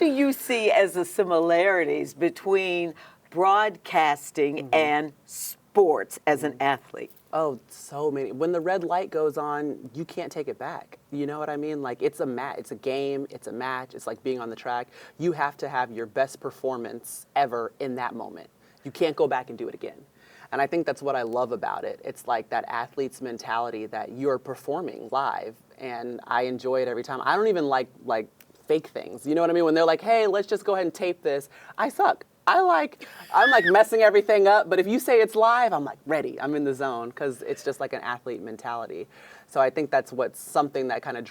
do you see as the similarities between broadcasting and sports as an athlete? Oh, so many. When the red light goes on, you can't take it back. You know what I mean? Like it's a it's a game, it's a match, it's like being on the track. You have to have your best performance ever in that moment. You can't go back and do it again. And I think that's what I love about it. It's like that athlete's mentality that you're performing live, and I enjoy it every time. I don't even like fake things. You know what I mean? When they're like, "Hey, let's just go ahead and tape this." I suck. I'm like messing everything up, but if you say it's live, I'm like ready. I'm in the zone because it's just like an athlete mentality. So I think that's something that kind of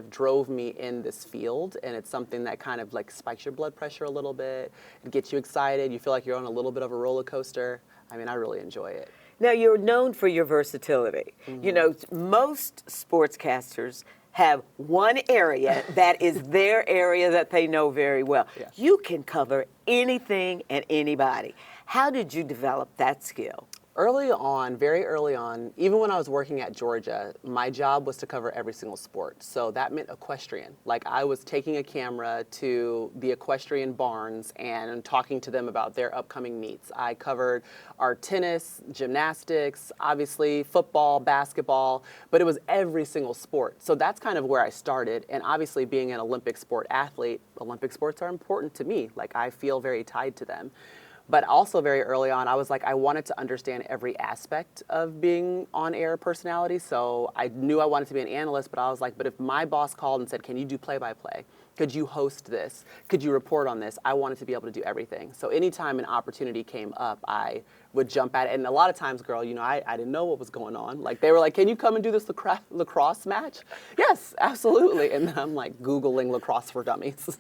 drove me in this field, and it's something that kind of like spikes your blood pressure a little bit. It gets you excited. You feel like you're on a little bit of a roller coaster. I mean, I really enjoy it. Now, you're known for your versatility. You know, most sportscasters have one area that is their area that they know very well. Yeah. You can cover anything and anybody. How did you develop that skill? Early on, very early on, even when I was working at Georgia, my job was to cover every single sport. So that meant equestrian. Like I was taking a camera to the equestrian barns and talking to them about their upcoming meets. I covered our tennis, gymnastics, obviously football, basketball, but it was every single sport. So that's kind of where I started. And obviously being an Olympic sport athlete, Olympic sports are important to me. Like I feel very tied to them. But also very early on, I was like, I wanted to understand every aspect of being on-air personality. So I knew I wanted to be an analyst, but I was like, but if my boss called and said, can you do play-by-play? Could you host this? Could you report on this? I wanted to be able to do everything. So anytime an opportunity came up, I would jump at it. And a lot of times, girl, you know, I didn't know what was going on. Like they were like, can you come and do this lacrosse match? Yes, absolutely. And then I'm like Googling lacrosse for dummies.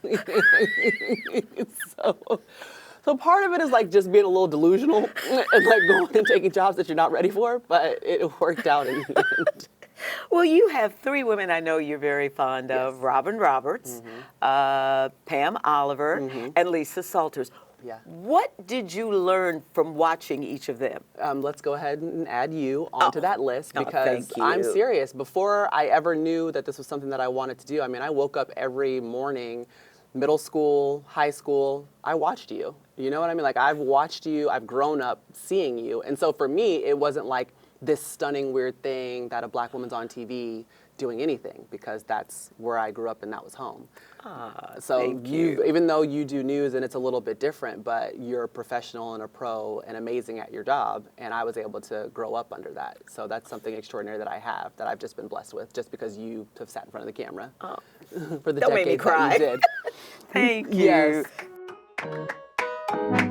So part of it is like just being a little delusional and like going and taking jobs that you're not ready for, but it worked out in the end. Well, you have three women I know you're very fond of, Yes. Robin Roberts, Pam Oliver, and Lisa Salters. Yeah. What did you learn from watching each of them? Let's go ahead and add you onto that list because thank you. I'm serious. Before I ever knew that this was something that I wanted to do, I mean, I woke up every morning, middle school, high school, I watched you. You know what I mean? Like I've watched you, I've grown up seeing you. And so for me, it wasn't like this stunning weird thing that a black woman's on TV doing anything because that's where I grew up and that was home. So thank you. even though you do news and it's a little bit different, but you're a professional and a pro and amazing at your job, and I was able to grow up under that. So that's something extraordinary that I have, that I've just been blessed with, just because you have sat in front of the camera for the Don't make me decades that cry. you did. Thank you. Yes.